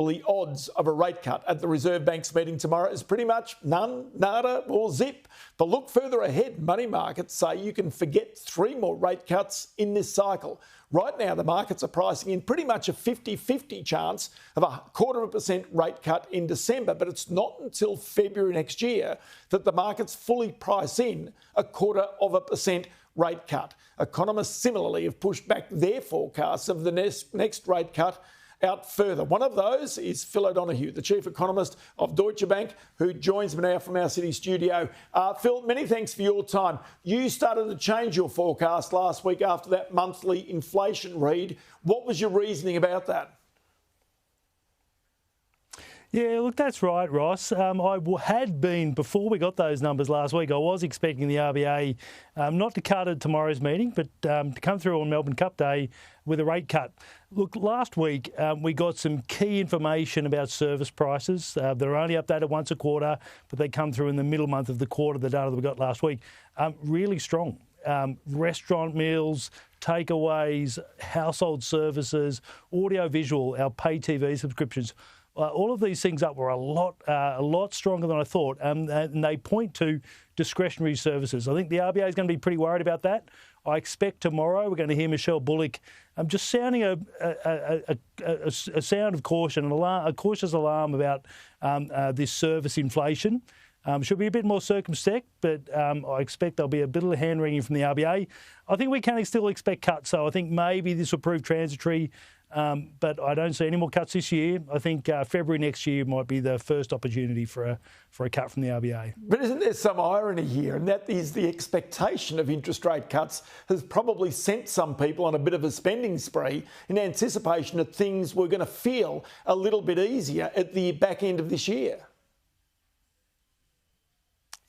The odds of a rate cut at the Reserve Bank's meeting tomorrow is pretty much none, nada or zip. But look further ahead. Money markets say you can forget 3 more rate cuts in this cycle. Right now, the markets are pricing in pretty much a 50-50 chance of a 0.25% rate cut in December, but it's not until February next year that the markets fully price in a 0.25% rate cut. Economists similarly have pushed back their forecasts of the next rate cut out further. One of those is Phil O'Donoghue, the chief economist of Deutsche Bank, who joins me now from our city studio. Phil, many thanks for your time. You started to change your forecast last week after that monthly inflation read. What was your reasoning about that? Yeah, look, that's right, Ross. I had been, before we got those numbers last week, I was expecting the RBA not to cut at tomorrow's meeting, but to come through on Melbourne Cup Day with a rate cut. Look, last week we got some key information about service prices. They're only updated once a quarter, but they come through in the middle month of the quarter, the data that we got last week. Really strong. Restaurant meals, takeaways, household services, audio-visual, our pay TV subscriptions. All of these things up were a lot stronger than I thought, and they point to discretionary services. I think the RBA is going to be pretty worried about that. I expect tomorrow we're going to hear Michelle Bullock just sounding a sound of caution, a cautious alarm about this service inflation. She'll be a bit more circumspect, but I expect there'll be a bit of hand-wringing from the RBA. I think we can still expect cuts, so I think maybe this will prove transitory. But I don't see any more cuts this year. I think February next year might be the first opportunity for a cut from the RBA. But isn't there some irony here? And that is the expectation of interest rate cuts has probably sent some people on a bit of a spending spree in anticipation that things were going to feel a little bit easier at the back end of this year.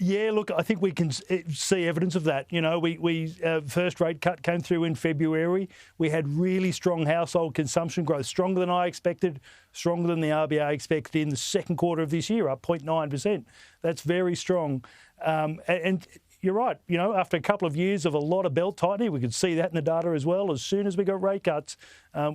Yeah, look, I think we can see evidence of that. You know, we first rate cut came through in February. We had really strong household consumption growth, stronger than I expected, stronger than the RBA expected in the second quarter of this year, up 0.9%. That's very strong. And you're right, you know, after a couple of years of a lot of belt tightening, we could see that in the data as well. As soon as we got rate cuts,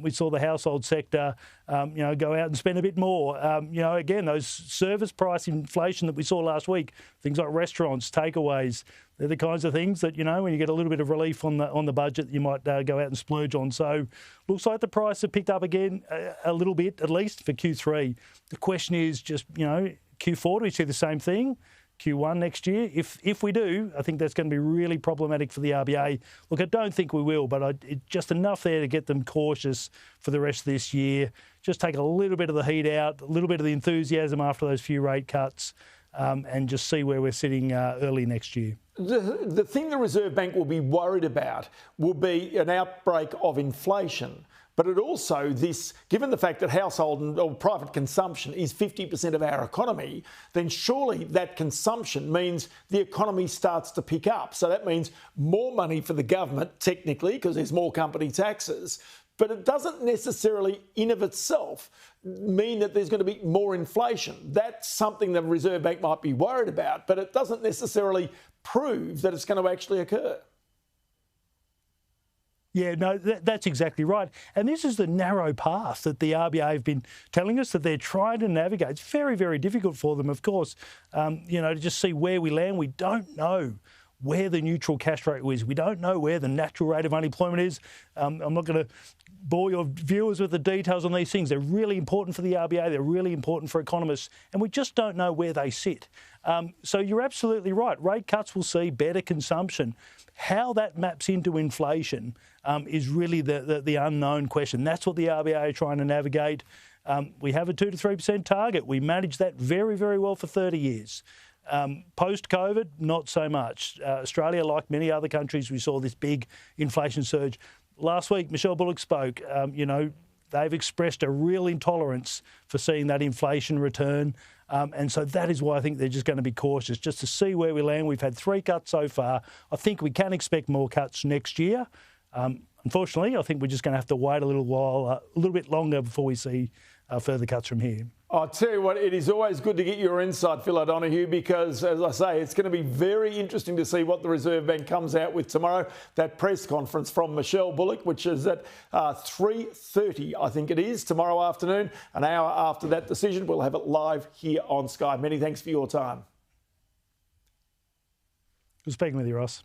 we saw the household sector, go out and spend a bit more. Again, those service price inflation that we saw last week, things like restaurants, takeaways, they're the kinds of things that, when you get a little bit of relief on the budget, you might go out and splurge on. So looks like the price have picked up again a little bit, at least for Q3. The question is just, Q4, do we see the same thing? Q1 next year? If we do, I think that's going to be really problematic for the RBA. Look, I don't think we will, but just enough there to get them cautious for the rest of this year. Just take a little bit of the heat out, a little bit of the enthusiasm after those few rate cuts, and just see where we're sitting early next year. The thing the Reserve Bank will be worried about will be an outbreak of inflation. But it also, given the fact that household or private consumption is 50% of our economy, then surely that consumption means the economy starts to pick up. So that means more money for the government, technically, because there's more company taxes. But it doesn't necessarily, in of itself, mean that there's going to be more inflation. That's something the Reserve Bank might be worried about, but it doesn't necessarily prove that it's going to actually occur. Yeah, no, that's exactly right. And this is the narrow path that the RBA have been telling us that they're trying to navigate. It's very, very difficult for them, of course, to just see where we land. We don't know where the neutral cash rate is. We don't know where the natural rate of unemployment is. I'm not going to bore your viewers with the details on these things. They're really important for the RBA. They're really important for economists. And we just don't know where they sit. So you're absolutely right. Rate cuts will see better consumption. How that maps into inflation is really the unknown question. That's what the RBA are trying to navigate. We have a 2 to 3% target. We managed that very, very well for 30 years. Post-COVID, not so much. Australia, like many other countries, we saw this big inflation surge. Last week, Michelle Bullock spoke. They've expressed a real intolerance for seeing that inflation return. And so that is why I think they're just going to be cautious, just to see where we land. We've had 3 cuts so far. I think we can expect more cuts next year. Unfortunately, I think we're just going to have to wait a little while, a little bit longer before we see further cuts from here. I'll tell you what, it is always good to get your insight, Phil O'Donoghue, because, as I say, it's going to be very interesting to see what the Reserve Bank comes out with tomorrow. That press conference from Michelle Bullock, which is at 3:30, I think it is, tomorrow afternoon. An hour after that decision, we'll have it live here on Sky. Many thanks for your time. Good speaking with you, Ross.